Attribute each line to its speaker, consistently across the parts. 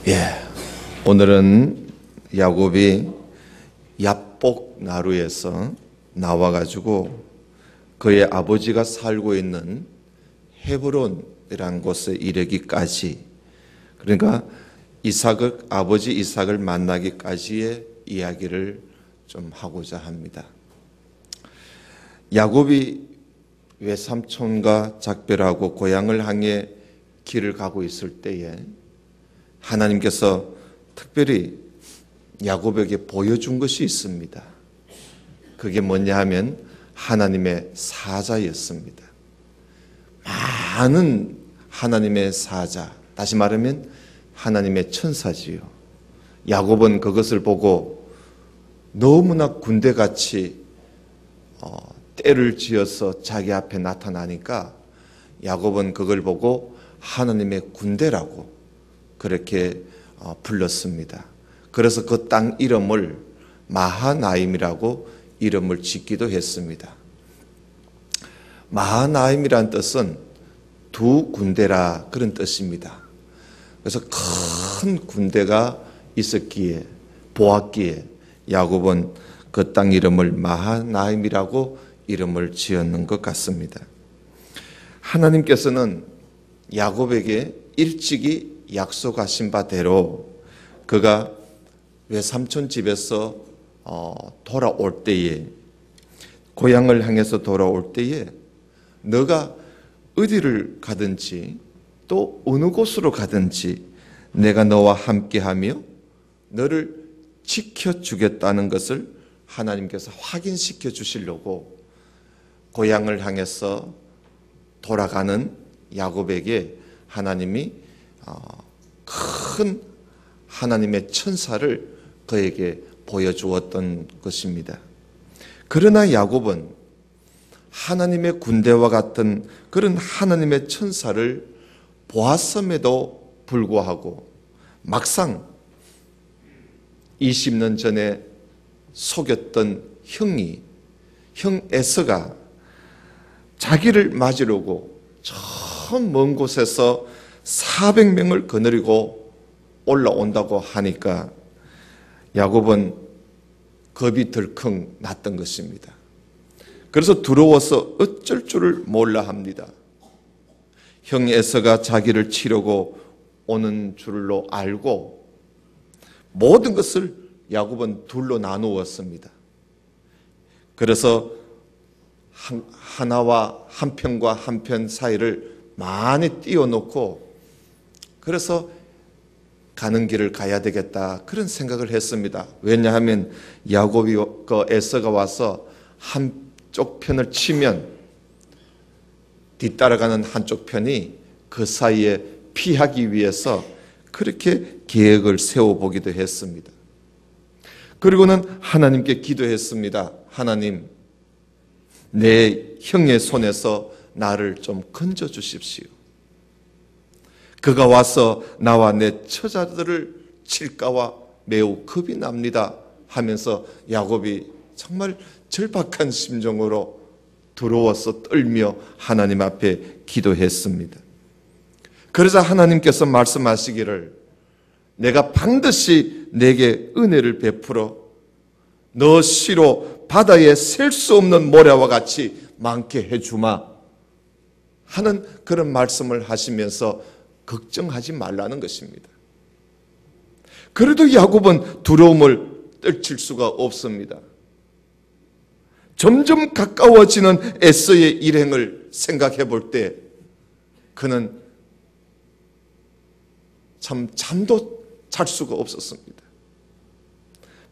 Speaker 1: 예, 오늘은 야곱이 야복 나루에서 나와가지고 그의 아버지가 살고 있는 헤브론이라는 곳에 이르기까지, 그러니까 아버지 이삭을 만나기까지의 이야기를 좀 하고자 합니다. 야곱이 외삼촌과 작별하고 고향을 향해 길을 가고 있을 때에 하나님께서 특별히 야곱에게 보여준 것이 있습니다. 그게 뭐냐 하면 하나님의 사자였습니다. 많은 하나님의 사자, 다시 말하면 하나님의 천사지요. 야곱은 그것을 보고 너무나 군대같이 때를 지어서 자기 앞에 나타나니까 야곱은 그걸 보고 하나님의 군대라고 그렇게 불렀습니다. 그래서 그 땅 이름을 마하나임이라고 이름을 짓기도 했습니다. 마하나임이란 뜻은 두 군대라 그런 뜻입니다. 그래서 큰 군대가 있었기에 보았기에 야곱은 그 땅 이름을 마하나임이라고 이름을 지었는 것 같습니다. 하나님께서는 야곱에게 일찍이 약속하신 바대로 그가 외삼촌 집에서 돌아올 때에, 고향을 향해서 돌아올 때에 너가 어디를 가든지 또 어느 곳으로 가든지 내가 너와 함께하며 너를 지켜주겠다는 것을 하나님께서 확인시켜 주시려고 고향을 향해서 돌아가는 야곱에게 하나님이 큰 하나님의 천사를 그에게 보여주었던 것입니다. 그러나 야곱은 하나님의 군대와 같은 그런 하나님의 천사를 보았음에도 불구하고 막상 20년 전에 속였던 형 에서가 자기를 맞으려고 저 먼 곳에서 400명을 거느리고 올라온다고 하니까 야곱은 겁이 덜컹 났던 것입니다. 그래서 두려워서 어쩔 줄을 몰라 합니다. 형 에서가 자기를 치려고 오는 줄로 알고 모든 것을 야곱은 둘로 나누었습니다. 그래서 하나와 한 편과 한 편 사이를 많이 띄워놓고 그래서 가는 길을 가야 되겠다 그런 생각을 했습니다. 왜냐하면 야곱이 에서가 와서 한쪽 편을 치면 뒤따라가는 한쪽 편이 그 사이에 피하기 위해서 그렇게 계획을 세워보기도 했습니다. 그리고는 하나님께 기도했습니다. 하나님, 내 형의 손에서 나를 좀 건져 주십시오. 그가 와서 나와 내 처자들을 칠까와 매우 겁이 납니다 하면서 야곱이 정말 절박한 심정으로 두려워서 떨며 하나님 앞에 기도했습니다. 그러자 하나님께서 말씀하시기를 내가 반드시 내게 은혜를 베풀어 너 씨로 바다에 셀 수 없는 모래와 같이 많게 해주마 하는 그런 말씀을 하시면서 걱정하지 말라는 것입니다. 그래도 야곱은 두려움을 떨칠 수가 없습니다. 점점 가까워지는 에서의 일행을 생각해 볼 때 그는 참 잠도 잘 수가 없었습니다.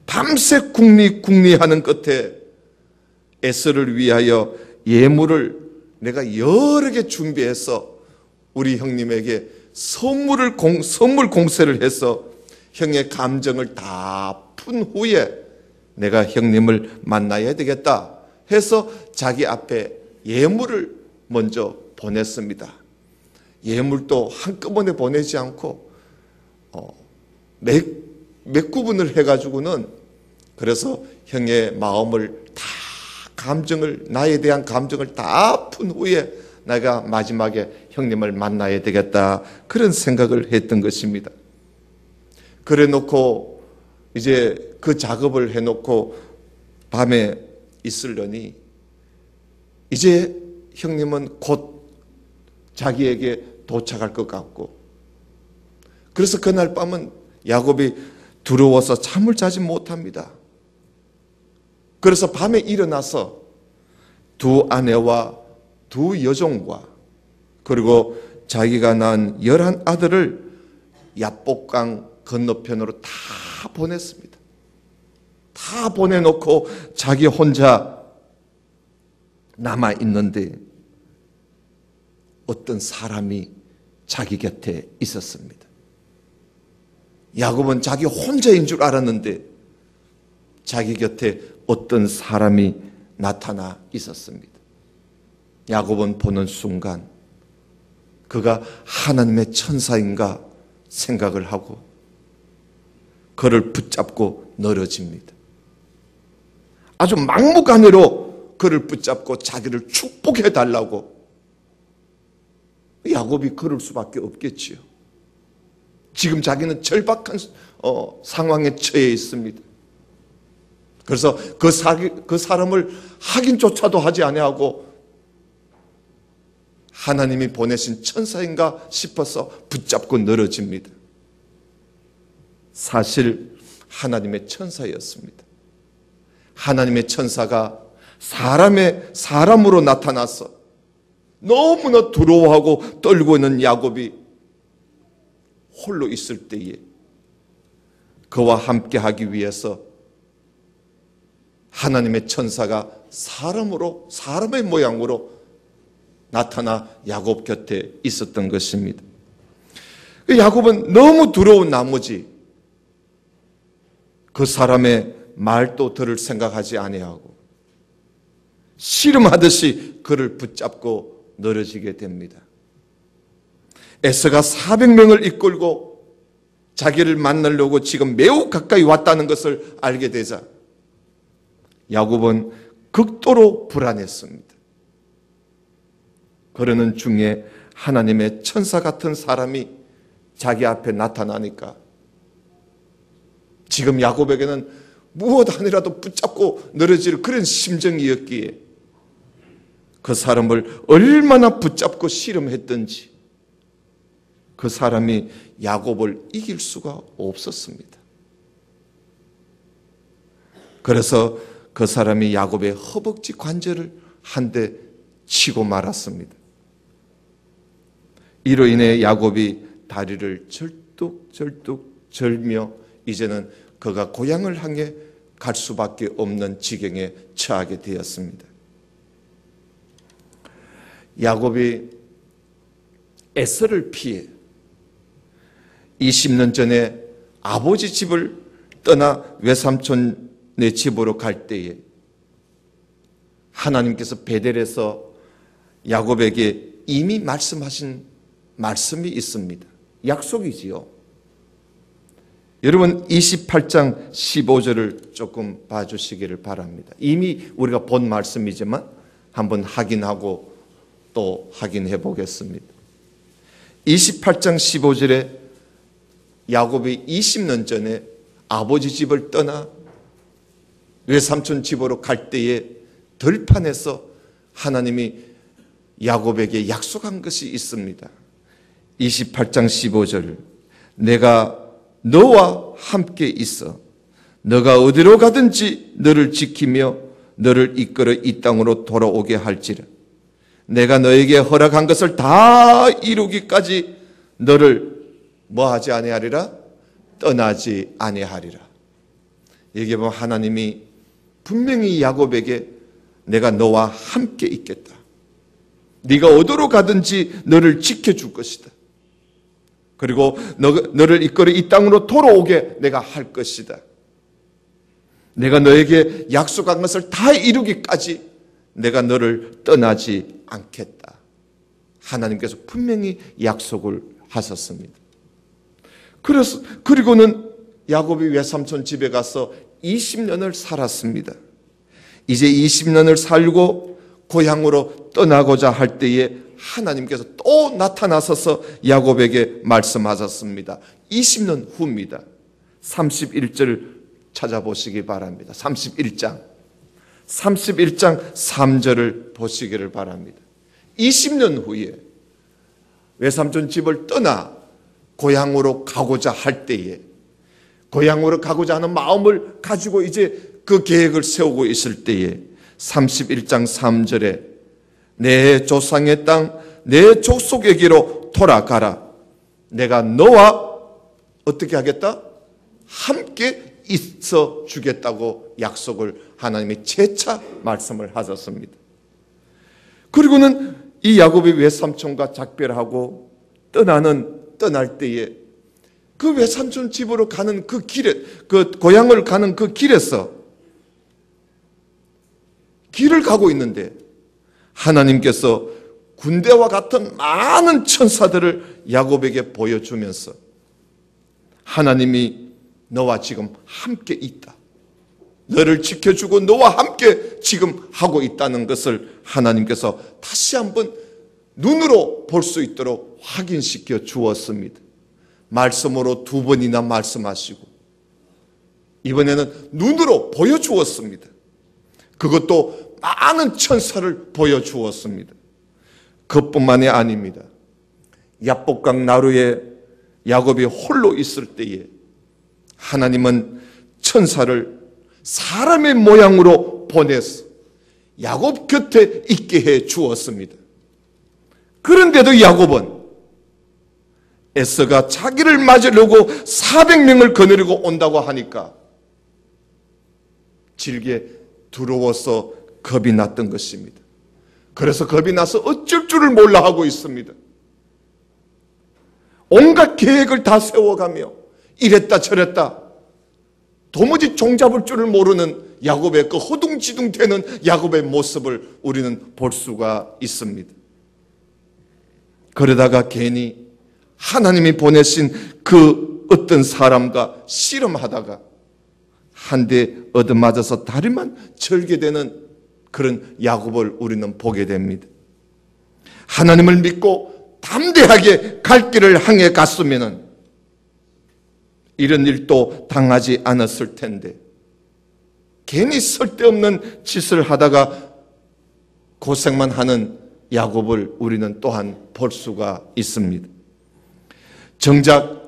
Speaker 1: 밤새 궁리하는 끝에 에서를 위하여 예물을 내가 여러 개 준비해서 우리 형님에게 선물 공세를 해서 형의 감정을 다 푼 후에 내가 형님을 만나야 되겠다 해서 자기 앞에 예물을 먼저 보냈습니다. 예물도 한꺼번에 보내지 않고 몇 구분을 해가지고는 그래서 형의 마음을 다 나에 대한 감정을 다 푼 후에 내가 마지막에 형님을 만나야 되겠다 그런 생각을 했던 것입니다. 그래 놓고 이제 그 작업을 해 놓고 밤에 있으려니 이제 형님은 곧 자기에게 도착할 것 같고, 그래서 그날 밤은 야곱이 두려워서 잠을 자지 못합니다. 그래서 밤에 일어나서 두 아내와 두 여종과 그리고 자기가 낳은 11아들을 야복강 건너편으로 다 보냈습니다. 다 보내놓고 자기 혼자 남아 있는데 어떤 사람이 자기 곁에 있었습니다. 야곱은 자기 혼자인 줄 알았는데 자기 곁에 어떤 사람이 나타나 있었습니다. 야곱은 보는 순간 그가 하나님의 천사인가 생각을 하고 그를 붙잡고 늘어집니다. 아주 막무가내로 그를 붙잡고 자기를 축복해 달라고. 야곱이 그럴 수밖에 없겠지요. 지금 자기는 절박한 상황에 처해 있습니다. 그래서 그 사람을 확인조차도 하지 아니하고 하나님이 보내신 천사인가 싶어서 붙잡고 늘어집니다. 사실 하나님의 천사였습니다. 하나님의 천사가 사람으로 나타나서 너무나 두려워하고 떨고 있는 야곱이 홀로 있을 때에 그와 함께 하기 위해서 하나님의 천사가 사람의 모양으로 나타나 야곱 곁에 있었던 것입니다. 야곱은 너무 두려운 나머지 그 사람의 말도 들을 생각하지 아니하고 씨름하듯이 그를 붙잡고 늘어지게 됩니다. 에서가 400명을 이끌고 자기를 만나려고 지금 매우 가까이 왔다는 것을 알게 되자 야곱은 극도로 불안했습니다. 그러는 중에 하나님의 천사 같은 사람이 자기 앞에 나타나니까 지금 야곱에게는 무엇 아니라도 붙잡고 늘어질 그런 심정이었기에 그 사람을 얼마나 붙잡고 씨름했던지 그 사람이 야곱을 이길 수가 없었습니다. 그래서 그 사람이 야곱의 허벅지 관절을 한 대 치고 말았습니다. 이로 인해 야곱이 다리를 절뚝절뚝 절며 이제는 그가 고향을 향해 갈 수밖에 없는 지경에 처하게 되었습니다. 야곱이 에서를 피해 20년 전에 아버지 집을 떠나 외삼촌네 집으로 갈 때에 하나님께서 베델에서 야곱에게 이미 말씀하신 말씀이 있습니다. 약속이지요. 여러분 28장 15절을 조금 봐주시기를 바랍니다. 이미 우리가 본 말씀이지만 한번 확인하고 또 확인해 보겠습니다. 28장 15절에 야곱이 20년 전에 아버지 집을 떠나 외삼촌 집으로 갈 때에 들판에서 하나님이 야곱에게 약속한 것이 있습니다. 28장 15절 내가 너와 함께 있어 너가 어디로 가든지 너를 지키며 너를 이끌어 이 땅으로 돌아오게 할지라 내가 너에게 허락한 것을 다 이루기까지 너를 뭐하지 아니하리라? 떠나지 아니하리라. 여기 보면 하나님이 분명히 야곱에게 내가 너와 함께 있겠다. 네가 어디로 가든지 너를 지켜줄 것이다. 그리고 너를 이끌어 이 땅으로 돌아오게 내가 할 것이다. 내가 너에게 약속한 것을 다 이루기까지 내가 너를 떠나지 않겠다. 하나님께서 분명히 약속을 하셨습니다. 그리고는 야곱이 외삼촌 집에 가서 20년을 살았습니다. 이제 20년을 살고 고향으로 떠나고자 할 때에 하나님께서 또 나타나셔서 야곱에게 말씀하셨습니다. 20년 후입니다. 31절 찾아보시기 바랍니다. 31장 3절을 보시기를 바랍니다. 20년 후에 외삼촌 집을 떠나 고향으로 가고자 할 때에, 고향으로 가고자 하는 마음을 가지고 이제 그 계획을 세우고 있을 때에 31장 3절에 내 조상의 땅, 내 족속에게로 돌아가라. 내가 너와 어떻게 하겠다? 함께 있어 주겠다고 약속을 하나님이 재차 말씀을 하셨습니다. 그리고는 이 야곱이 외삼촌과 작별하고 떠날 때에 그 외삼촌 집으로 가는 그 길에, 그 고향을 가는 그 길에서 길을 가고 있는데 하나님께서 군대와 같은 많은 천사들을 야곱에게 보여주면서 하나님이 너와 지금 함께 있다, 너를 지켜주고 너와 함께 지금 하고 있다는 것을 하나님께서 다시 한번 눈으로 볼 수 있도록 확인시켜 주었습니다. 말씀으로 2번이나 말씀하시고 이번에는 눈으로 보여주었습니다. 그것도 많은 천사를 보여주었습니다. 그것뿐만이 아닙니다. 야복강 나루에 야곱이 홀로 있을 때에 하나님은 천사를 사람의 모양으로 보내서 야곱 곁에 있게 해 주었습니다. 그런데도 야곱은 에서가 자기를 맞으려고 400명을 거느리고 온다고 하니까 질게 두려워서 겁이 났던 것입니다. 그래서 겁이 나서 어쩔 줄을 몰라 하고 있습니다. 온갖 계획을 다 세워가며 이랬다 저랬다 도무지 종잡을 줄을 모르는 야곱의 그 허둥지둥 되는 야곱의 모습을 우리는 볼 수가 있습니다. 그러다가 괜히 하나님이 보내신 그 어떤 사람과 씨름하다가 한 대 얻어맞아서 다리만 절게 되는 그런 야곱을 우리는 보게 됩니다. 하나님을 믿고 담대하게 갈 길을 향해 갔으면은 이런 일도 당하지 않았을 텐데 괜히 쓸데없는 짓을 하다가 고생만 하는 야곱을 우리는 또한 볼 수가 있습니다. 정작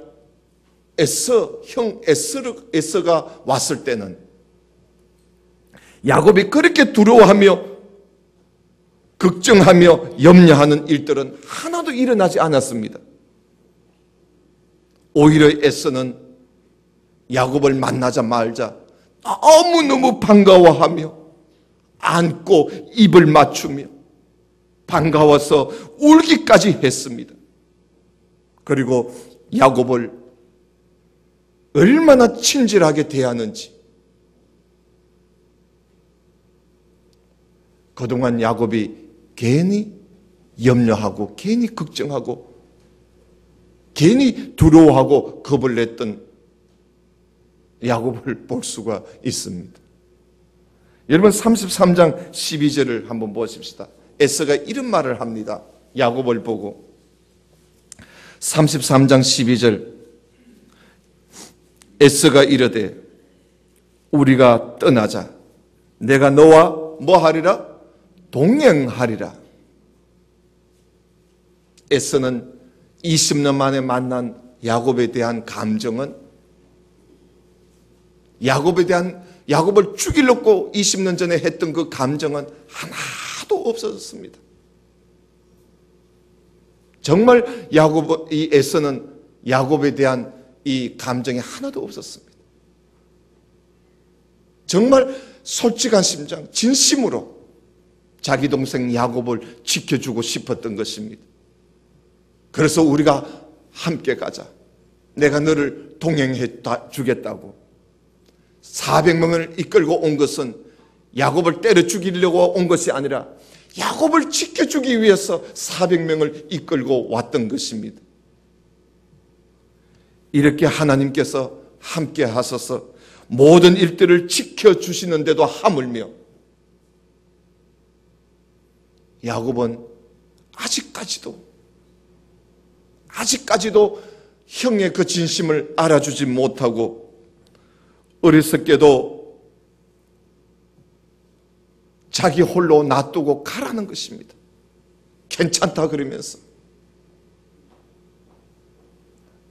Speaker 1: 형 에서가 왔을 때는 야곱이 그렇게 두려워하며 걱정하며 염려하는 일들은 하나도 일어나지 않았습니다. 오히려 에서는 야곱을 만나자마자 너무너무 반가워하며 안고 입을 맞추며 반가워서 울기까지 했습니다. 그리고 야곱을 얼마나 친절하게 대하는지, 그동안 야곱이 괜히 염려하고 괜히 걱정하고 괜히 두려워하고 겁을 냈던 야곱을 볼 수가 있습니다. 여러분 33장 12절을 한번 보십시다. 에서가 이런 말을 합니다. 야곱을 보고 33장 12절 에서가 이르되 우리가 떠나자. 내가 너와 뭐 하리라? 동행하리라. 에서는 20년 만에 만난 야곱에 대한 감정은 야곱을 죽이려고 20년 전에 했던 그 감정은 하나도 없어졌습니다. 정말 이 에서는 야곱에 대한 이 감정이 하나도 없었습니다. 정말 솔직한 심정, 진심으로 자기 동생 야곱을 지켜주고 싶었던 것입니다. 그래서 우리가 함께 가자. 내가 너를 동행해 주겠다고. 400명을 이끌고 온 것은 야곱을 때려 죽이려고 온 것이 아니라 야곱을 지켜주기 위해서 400명을 이끌고 왔던 것입니다. 이렇게 하나님께서 함께 하셔서 모든 일들을 지켜주시는데도 하물며 야곱은 아직까지도 형의 그 진심을 알아주지 못하고 어리석게도 자기 홀로 놔두고 가라는 것입니다. 괜찮다 그러면서.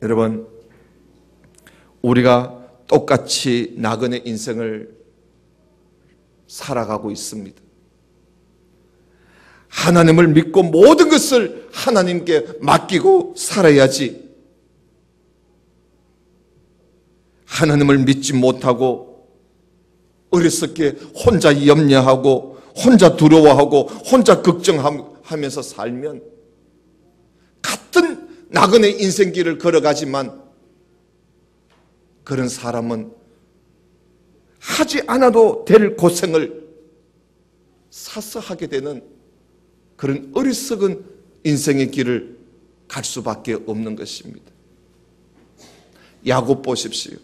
Speaker 1: 여러분, 우리가 똑같이 나그네 인생을 살아가고 있습니다. 하나님을 믿고 모든 것을 하나님께 맡기고 살아야지, 하나님을 믿지 못하고 어리석게 혼자 염려하고 혼자 두려워하고 혼자 걱정하면서 살면 같은 나그네 인생길을 걸어가지만 그런 사람은 하지 않아도 될 고생을 사서 하게 되는 그런 어리석은 인생의 길을 갈 수밖에 없는 것입니다. 야곱 보십시오.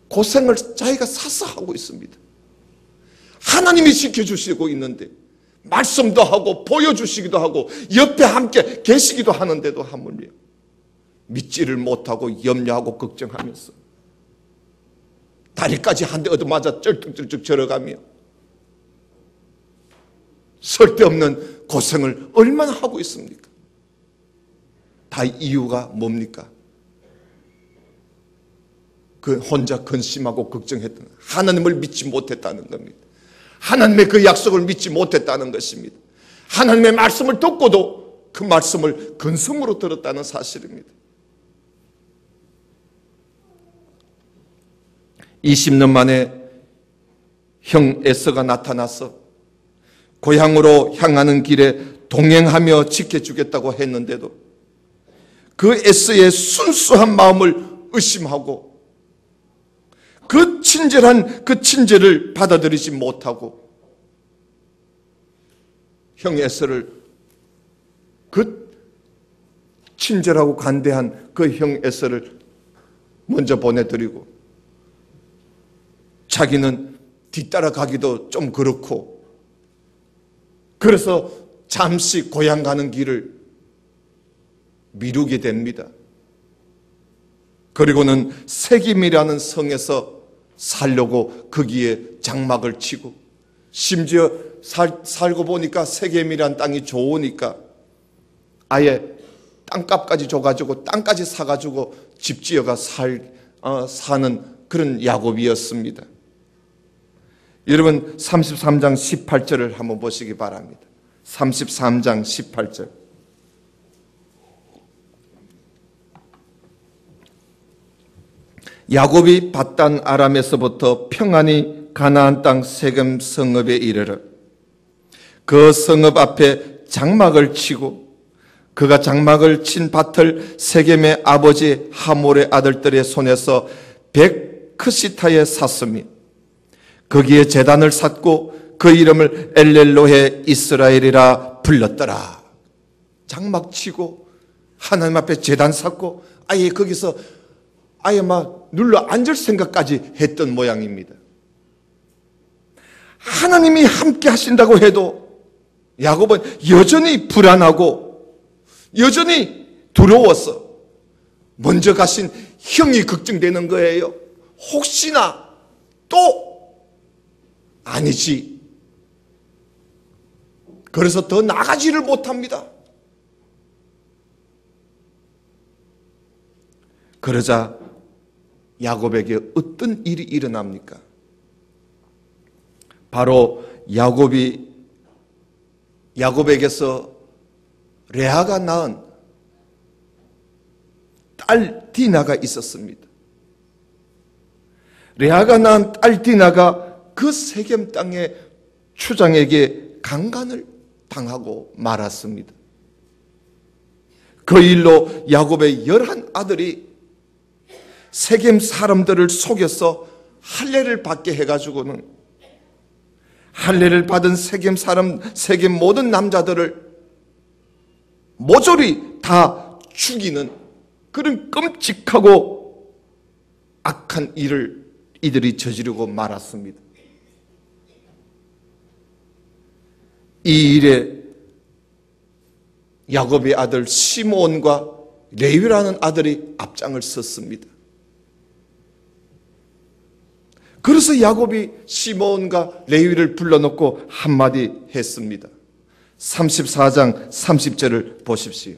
Speaker 1: 고생을 자기가 사서 하고 있습니다. 하나님이 지켜주시고 있는데 말씀도 하고 보여주시기도 하고 옆에 함께 계시기도 하는데도 하물며 믿지를 못하고 염려하고 걱정하면서 다리까지 한 대 얻어맞아 쩔뚝쩔뚝 절어가며 쓸데없는 고생을 얼마나 하고 있습니까? 다 이유가 뭡니까? 그 혼자 근심하고 걱정했던 하나님을 믿지 못했다는 겁니다. 하나님의 그 약속을 믿지 못했다는 것입니다. 하나님의 말씀을 듣고도 그 말씀을 근성으로 들었다는 사실입니다. 20년 만에 형 에서가 나타나서 고향으로 향하는 길에 동행하며 지켜주겠다고 했는데도 그 에서의 순수한 마음을 의심하고 그 친절한 그 친절을 받아들이지 못하고 형 에서를, 그 친절하고 간대한 그 형 에서를 먼저 보내드리고 자기는 뒤따라가기도 좀 그렇고 그래서 잠시 고향 가는 길을 미루게 됩니다. 그리고는 세김이라는 성에서 살려고 거기에 장막을 치고 심지어 살고 보니까 세겜이라는 땅이 좋으니까 아예 땅값까지 줘가지고 땅까지 사가지고 집 지어가 사는 그런 야곱이었습니다. 여러분 33장 18절을 한번 보시기 바랍니다. 33장 18절. 야곱이 밧단 아람에서부터 평안히 가나안 땅 세겜 성읍에 이르러 그 성읍 앞에 장막을 치고 그가 장막을 친 밭을 세겜의 아버지 하몰의 아들들의 손에서 백크시타에 샀으며 거기에 제단을 샀고 그 이름을 엘렐로헤 이스라엘이라 불렀더라. 장막 치고 하나님 앞에 제단 샀고 아예 거기서 아예 막 눌러 앉을 생각까지 했던 모양입니다. 하나님이 함께 하신다고 해도 야곱은 여전히 불안하고 여전히 두려워서 먼저 가신 형이 걱정되는 거예요. 혹시나 또 아니지. 그래서 더 나가지를 못합니다. 그러자 야곱에게 어떤 일이 일어납니까? 바로 야곱에게서 레아가 낳은 딸 디나가 있었습니다. 레아가 낳은 딸 디나가 그 세겜 땅의 추장에게 강간을 당하고 말았습니다. 그 일로 야곱의 11 아들이 세겜 사람들을 속여서 할례를 받게 해가지고는 할례를 받은 세겜 모든 남자들을 모조리 다 죽이는 그런 끔찍하고 악한 일을 이들이 저지르고 말았습니다. 이 일에 야곱의 아들 시므온과 레위라는 아들이 앞장을 섰습니다. 그래서 야곱이 시몬과 레위를 불러놓고 한마디 했습니다. 34장 30절을 보십시오.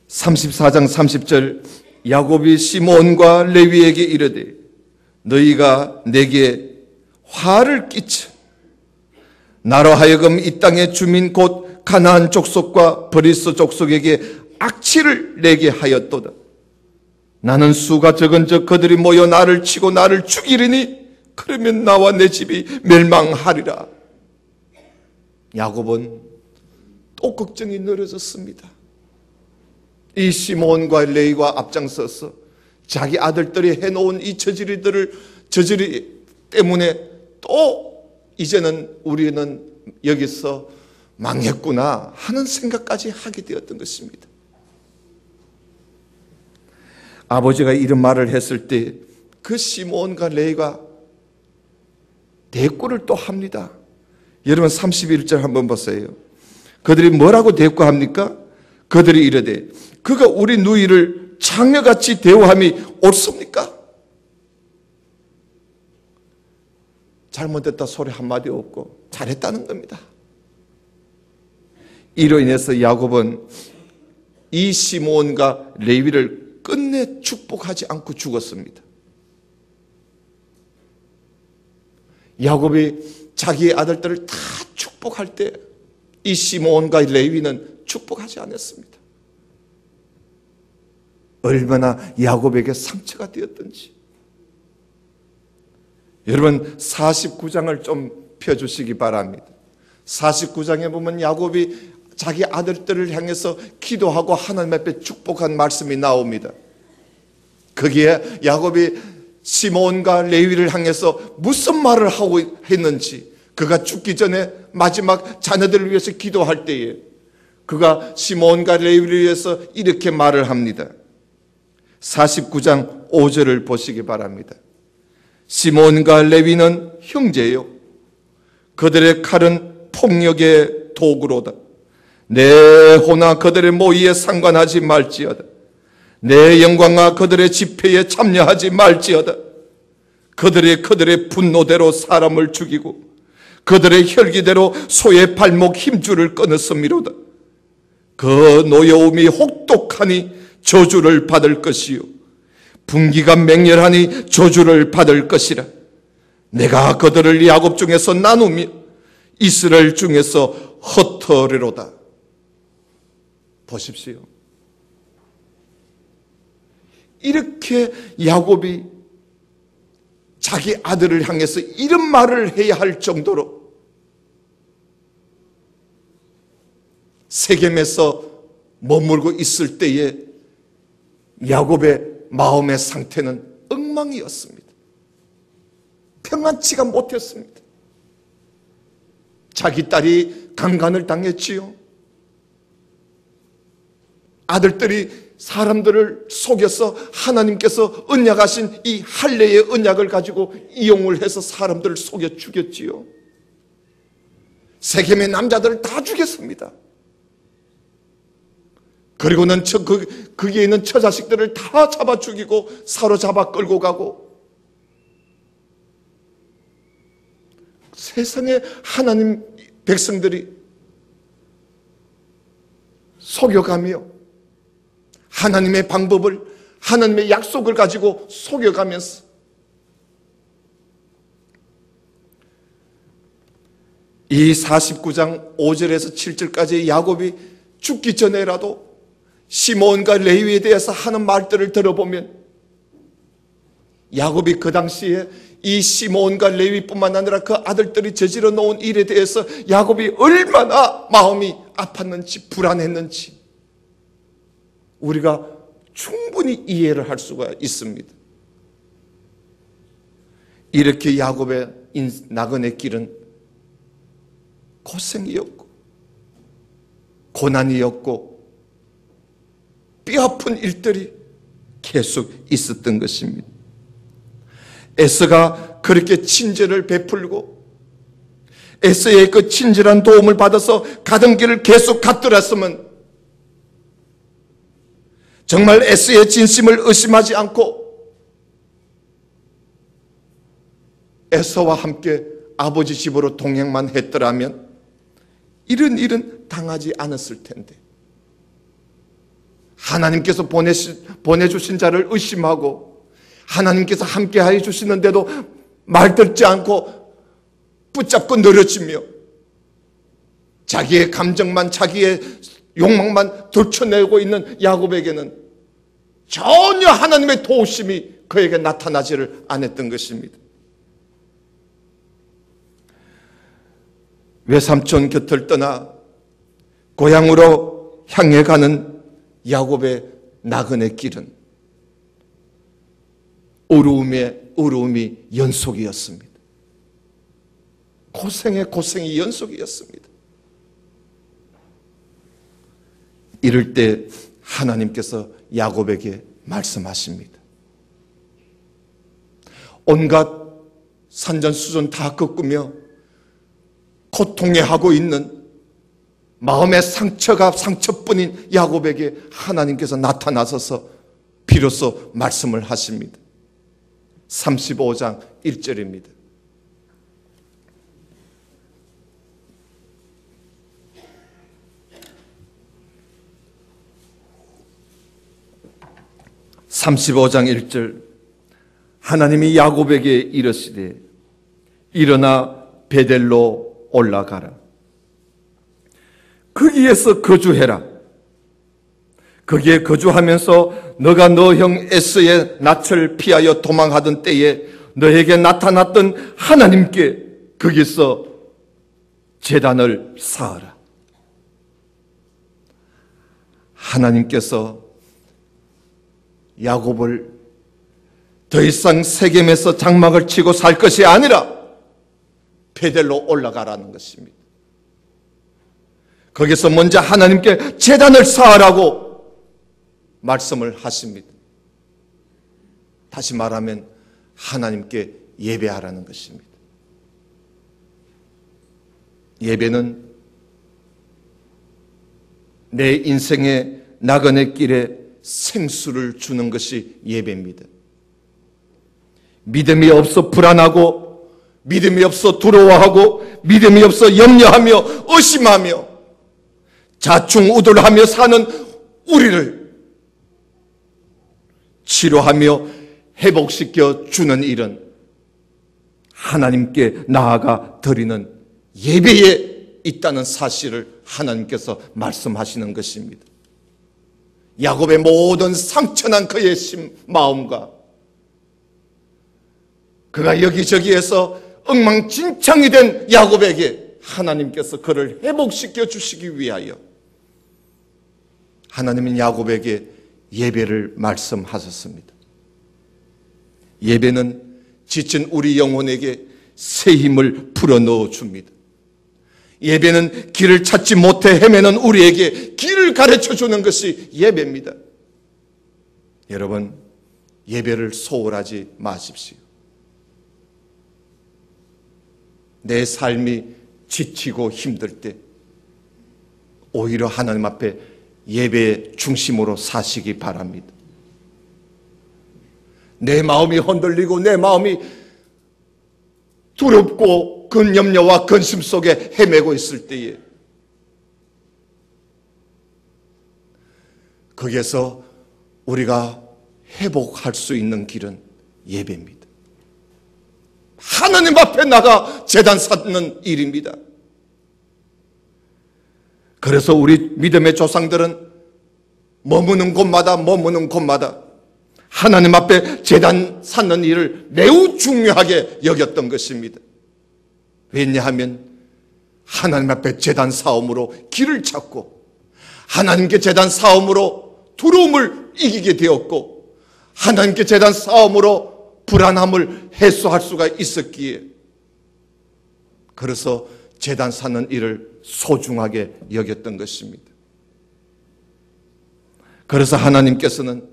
Speaker 1: 34장 30절, 야곱이 시몬과 레위에게 이르되 너희가 내게 화를 끼쳐 나로 하여금 이 땅의 주민 곧 가나안 족속과 브리스 족속에게 악취를 내게 하였도다. 나는 수가 적은즉 그들이 모여 나를 치고 나를 죽이리니 그러면 나와 내 집이 멸망하리라. 야곱은 또 걱정이 늘어졌습니다. 이 시몬과 레위가 앞장서서 자기 아들들이 해놓은 이 저지리 때문에 또 이제는 우리는 여기서 망했구나 하는 생각까지 하게 되었던 것입니다. 아버지가 이런 말을 했을 때 그 시몬과 레위가 대꾸를 또 합니다. 여러분 31절 한번 보세요. 그들이 뭐라고 대꾸합니까? 그들이 이르되 그가 우리 누이를 장녀같이 대우함이 옳습니까? 잘못했다 소리 한마디 없고 잘했다는 겁니다. 이로 인해서 야곱은 이 시몬과 레위를 끝내 축복하지 않고 죽었습니다. 야곱이 자기의 아들들을 다 축복할 때 이 시몬과 레위는 축복하지 않았습니다. 얼마나 야곱에게 상처가 되었던지. 여러분 49장을 좀 펴주시기 바랍니다. 49장에 보면 야곱이 자기 아들들을 향해서 기도하고 하나님 앞에 축복한 말씀이 나옵니다. 거기에 야곱이 시몬과 레위를 향해서 무슨 말을 하고 했는지, 그가 죽기 전에 마지막 자녀들을 위해서 기도할 때에 그가 시몬과 레위를 위해서 이렇게 말을 합니다. 49장 5절을 보시기 바랍니다. 시몬과 레위는 형제요, 그들의 칼은 폭력의 도구로다. 내 호나 그들의 모의에 상관하지 말지어다. 내 영광아 그들의 집회에 참여하지 말지어다. 그들의 분노대로 사람을 죽이고 그들의 혈기대로 소의 발목 힘줄을 끊었음이로다. 그 노여움이 혹독하니 저주를 받을 것이요 분기가 맹렬하니 저주를 받을 것이라. 내가 그들을 야곱 중에서 나누며 이스라엘 중에서 흩어리로다. 보십시오. 이렇게 야곱이 자기 아들을 향해서 이런 말을 해야 할 정도로 세겜에서 머물고 있을 때에 야곱의 마음의 상태는 엉망이었습니다. 평안치가 못했습니다. 자기 딸이 강간을 당했지요. 아들들이 사람들을 속여서 하나님께서 언약하신 이 할례의 언약을 가지고 이용을 해서 사람들을 속여 죽였지요. 세겜의 남자들을 다 죽였습니다. 그리고는 거기에 있는 처자식들을 다 잡아 죽이고 사로잡아 끌고 가고, 세상에 하나님 백성들이 속여가며 하나님의 방법을, 하나님의 약속을 가지고 속여가면서 이 49장 5절에서 7절까지 야곱이 죽기 전에라도 시몬과 레위에 대해서 하는 말들을 들어보면 야곱이 그 당시에 이 시몬과 레위뿐만 아니라 그 아들들이 저지러 놓은 일에 대해서 야곱이 얼마나 마음이 아팠는지 불안했는지 우리가 충분히 이해를 할 수가 있습니다. 이렇게 야곱의 나그네 길은 고생이었고 고난이었고 뼈아픈 일들이 계속 있었던 것입니다. 에서가 그렇게 친절을 베풀고 에서의 그 친절한 도움을 받아서 가던 길을 계속 갔더랬으면 정말 에서의 진심을 의심하지 않고 에서와 함께 아버지 집으로 동행만 했더라면 이런 일은 당하지 않았을 텐데, 하나님께서 보내주신 자를 의심하고 하나님께서 함께하여 주시는데도 말 듣지 않고 붙잡고 늘어지며 자기의 감정만, 자기의 욕망만 들춰내고 있는 야곱에게는 전혀 하나님의 도우심이 그에게 나타나지를 않았던 것입니다. 외삼촌 곁을 떠나 고향으로 향해 가는 야곱의 나그네 길은 어려움이 연속이었습니다. 고생의 고생이 연속이었습니다. 이럴 때 하나님께서 야곱에게 말씀하십니다. 온갖 산전수전 다 겪으며 고통해하고 있는 마음의 상처가 상처뿐인 야곱에게 하나님께서 나타나셔서 비로소 말씀을 하십니다. 35장 1절입니다. 하나님이 야곱에게 이르시되 일어나 베델로 올라가라. 거기에서 거주해라. 거기에 거주하면서 너가 너 형 에서의 낯을 피하여 도망하던 때에 너에게 나타났던 하나님께 거기서 제단을 쌓아라. 하나님께서 야곱을 더 이상 세겜에서 장막을 치고 살 것이 아니라 베델로 올라가라는 것입니다. 거기서 먼저 하나님께 제단을 쌓으라고 말씀을 하십니다. 다시 말하면 하나님께 예배하라는 것입니다. 예배는 내 인생의 나그네 길에 생수를 주는 것이 예배입니다. 믿음이 없어 불안하고, 믿음이 없어 두려워하고, 믿음이 없어 염려하며 의심하며 자충우돌하며 사는 우리를 치료하며 회복시켜 주는 일은 하나님께 나아가 드리는 예배에 있다는 사실을 하나님께서 말씀하시는 것입니다. 야곱의 모든 상처난 그의 마음과 그가 여기저기에서 엉망진창이 된 야곱에게 하나님께서 그를 회복시켜 주시기 위하여 하나님은 야곱에게 예배를 말씀하셨습니다. 예배는 지친 우리 영혼에게 새 힘을 불어넣어 줍니다. 예배는 길을 찾지 못해 헤매는 우리에게 길을 가르쳐 주는 것이 예배입니다. 여러분, 예배를 소홀하지 마십시오. 내 삶이 지치고 힘들 때 오히려 하나님 앞에 예배의 중심으로 사시기 바랍니다. 내 마음이 흔들리고 내 마음이 두렵고 근염려와 근심 속에 헤매고 있을 때에 거기에서 우리가 회복할 수 있는 길은 예배입니다. 하나님 앞에 나가 제단 쌓는 일입니다. 그래서 우리 믿음의 조상들은 머무는 곳마다 하나님 앞에 제단 쌓는 일을 매우 중요하게 여겼던 것입니다. 왜냐하면 하나님 앞에 제단 쌓음으로 길을 찾고 하나님께 제단 쌓음으로 두려움을 이기게 되었고 하나님께 제단 쌓음으로 불안함을 해소할 수가 있었기에 그래서 제단 쌓는 일을 소중하게 여겼던 것입니다. 그래서 하나님께서는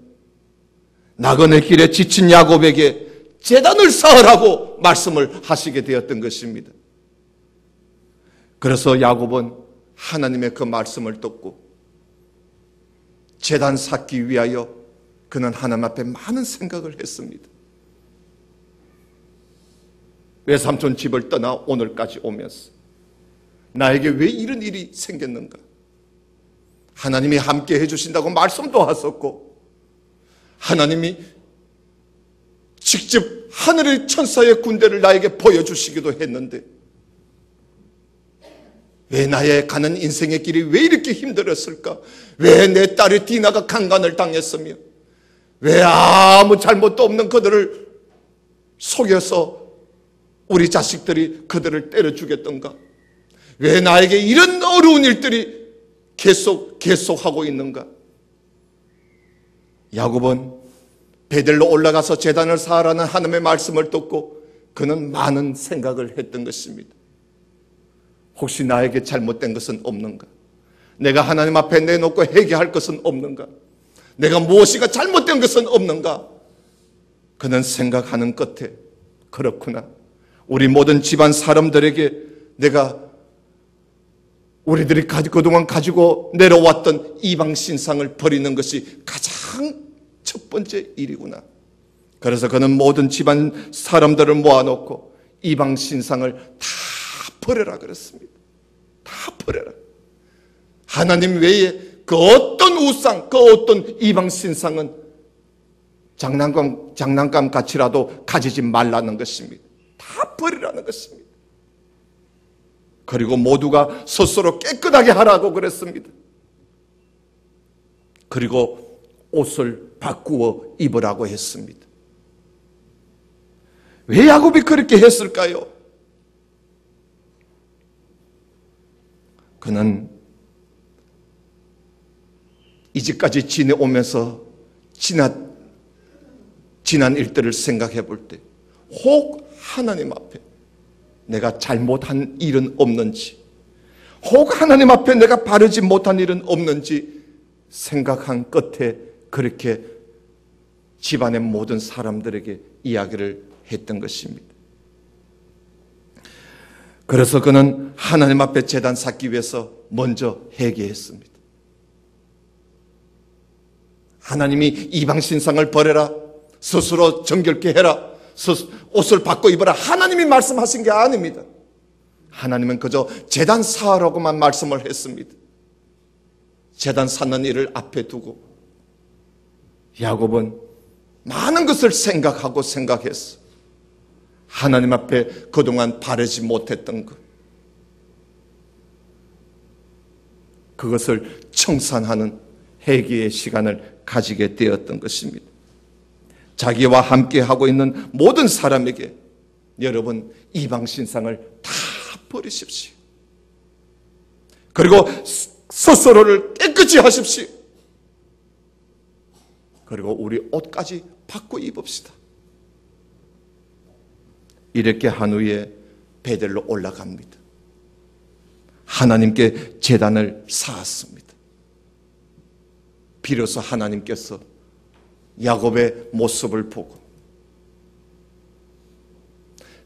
Speaker 1: 나그네 길에 지친 야곱에게 제단을 쌓으라고 말씀을 하시게 되었던 것입니다. 그래서 야곱은 하나님의 그 말씀을 듣고 제단 쌓기 위하여 그는 하나님 앞에 많은 생각을 했습니다. 외삼촌 집을 떠나 오늘까지 오면서 나에게 왜 이런 일이 생겼는가? 하나님이 함께 해주신다고 말씀도 하셨고 하나님이 직접 하늘의 천사의 군대를 나에게 보여주시기도 했는데 왜 나의 가는 인생의 길이 왜 이렇게 힘들었을까? 왜 내 딸이 디나가 강간을 당했으며 왜 아무 잘못도 없는 그들을 속여서 우리 자식들이 그들을 때려 죽였던가? 왜 나에게 이런 어려운 일들이 계속하고 있는가? 야곱은 베델로 올라가서 제단을 쌓으라는 하나님의 말씀을 듣고 그는 많은 생각을 했던 것입니다. 혹시 나에게 잘못된 것은 없는가? 내가 하나님 앞에 내놓고 회개할 것은 없는가? 내가 무엇인가 잘못된 것은 없는가? 그는 생각하는 끝에 그렇구나. 우리 모든 집안 사람들에게 내가 우리들이 그동안 가지고 내려왔던 이방 신상을 버리는 것이 가장 첫 번째 일이구나. 그래서 그는 모든 집안 사람들을 모아놓고 이방 신상을 다 버려라 그랬습니다. 다 버려라. 하나님 외에 그 어떤 우상, 그 어떤 이방 신상은 장난감 같이라도 가지지 말라는 것입니다. 다 버리라는 것입니다. 그리고 모두가 스스로 깨끗하게 하라고 그랬습니다. 그리고 옷을 바꾸어 입으라고 했습니다. 왜 야곱이 그렇게 했을까요? 그는 이제까지 지내오면서 지난 일들을 생각해 볼 때 혹 하나님 앞에 내가 잘못한 일은 없는지, 혹 하나님 앞에 내가 바르지 못한 일은 없는지 생각한 끝에 그렇게 집안의 모든 사람들에게 이야기를 했던 것입니다. 그래서 그는 하나님 앞에 제단 쌓기 위해서 먼저 회개했습니다. 하나님이 이방 신상을 버려라, 스스로 정결케 해라, 옷을 바꿔 입어라, 하나님이 말씀하신 게 아닙니다. 하나님은 그저 제단 쌓으라고만 말씀을 했습니다. 제단 쌓는 일을 앞에 두고 야곱은 많은 것을 생각하고 생각했어. 하나님 앞에 그동안 바르지 못했던 것, 그것을 청산하는 회개의 시간을 가지게 되었던 것입니다. 자기와 함께 하고 있는 모든 사람에게 여러분 이방 신상을 다 버리십시오. 그리고 스스로를 깨끗이 하십시오. 그리고 우리 옷까지 바꿔 입읍시다. 이렇게 한 후에 베델로 올라갑니다. 하나님께 제단을 쌓았습니다. 비로소 하나님께서 야곱의 모습을 보고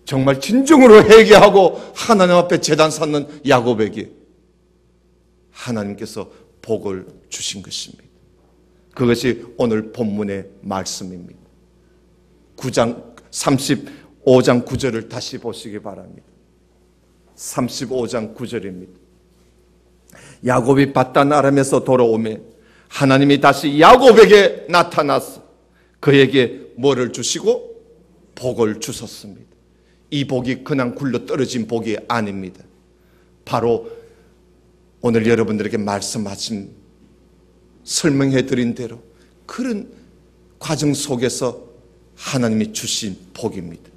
Speaker 1: 정말 진정으로 회개하고 하나님 앞에 제단 쌓는 야곱에게 하나님께서 복을 주신 것입니다. 그것이 오늘 본문의 말씀입니다. 35장 9절을 다시 보시기 바랍니다. 35장 9절입니다. 야곱이 밧단 아람에서 돌아오매 하나님이 다시 야곱에게 나타나서 그에게 뭐를 주시고 복을 주셨습니다. 이 복이 그냥 굴러 떨어진 복이 아닙니다. 바로 오늘 여러분들에게 말씀하신 설명해 드린 대로 그런 과정 속에서 하나님이 주신 복입니다.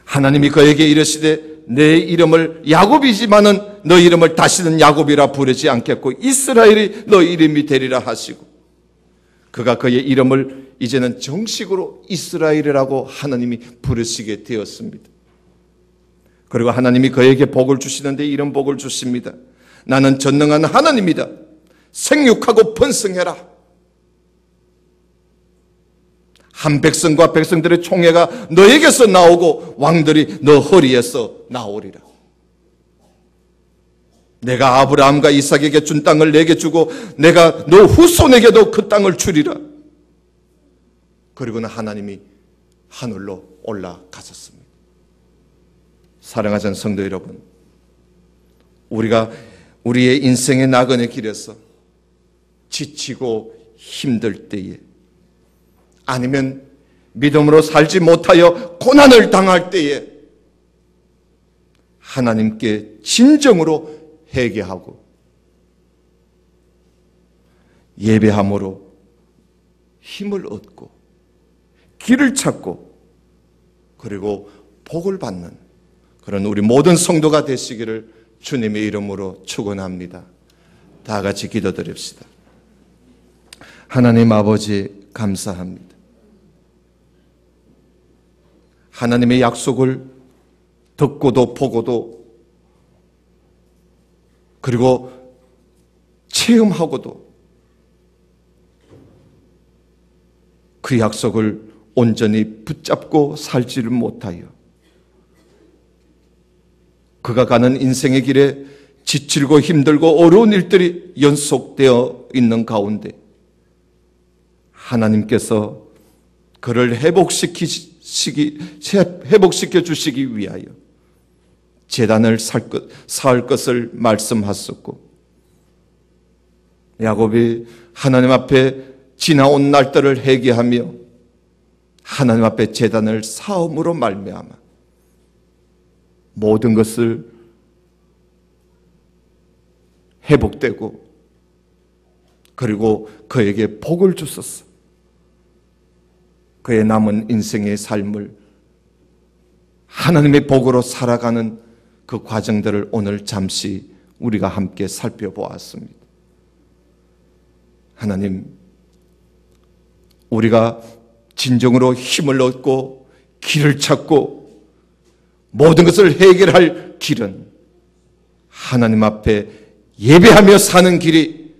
Speaker 1: 하나님이 그에게 이르시되 내 이름을 야곱이지만은 너 이름을 다시는 야곱이라 부르지 않겠고 이스라엘이 너 이름이 되리라 하시고 그가 그의 이름을 이제는 정식으로 이스라엘이라고 하나님이 부르시게 되었습니다. 그리고 하나님이 그에게 복을 주시는데 이런 복을 주십니다. 나는 전능한 하나님이다. 생육하고 번성해라. 한 백성과 백성들의 총회가 너에게서 나오고 왕들이 너 허리에서 나오리라. 내가 아브라함과 이삭에게 준 땅을 내게 주고 내가 너 후손에게도 그 땅을 주리라. 그리고는 하나님이 하늘로 올라갔었습니다. 사랑하는 성도 여러분, 우리가 우리의 인생의 나그네 길에서 지치고 힘들 때에, 아니면 믿음으로 살지 못하여 고난을 당할 때에 하나님께 진정으로 회개하고 예배함으로 힘을 얻고 길을 찾고 그리고 복을 받는 그런 우리 모든 성도가 되시기를 주님의 이름으로 축원합니다. 다 같이 기도드립시다. 하나님 아버지, 감사합니다. 하나님의 약속을 듣고도 보고도 그리고 체험하고도 그 약속을 온전히 붙잡고 살지를 못하여 그가 가는 인생의 길에 지치고 힘들고 어려운 일들이 연속되어 있는 가운데 하나님께서 그를 회복시켜 주시기 위하여 제단을 쌓을 것을 말씀하셨고, 야곱이 하나님 앞에 지나온 날들을 회개하며 하나님 앞에 제단을 쌓음으로 말미암아 모든 것을 회복되고 그리고 그에게 복을 주소서. 그의 남은 인생의 삶을 하나님의 복으로 살아가는 그 과정들을 오늘 잠시 우리가 함께 살펴보았습니다. 하나님, 우리가 진정으로 힘을 얻고 길을 찾고 모든 것을 해결할 길은 하나님 앞에 예배하며 사는 길이,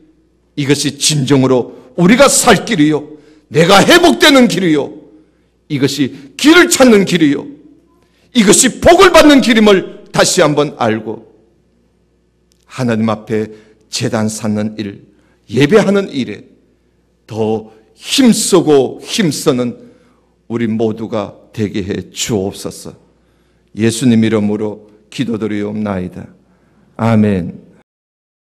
Speaker 1: 이것이 진정으로 우리가 살 길이요, 내가 회복되는 길이요, 이것이 길을 찾는 길이요, 이것이 복을 받는 길임을 다시 한번 알고 하나님 앞에 제단 쌓는 일, 예배하는 일에 더 힘쓰고 힘쓰는 우리 모두가 되게 해 주옵소서. 예수님 이름으로 기도드리옵나이다. 아멘.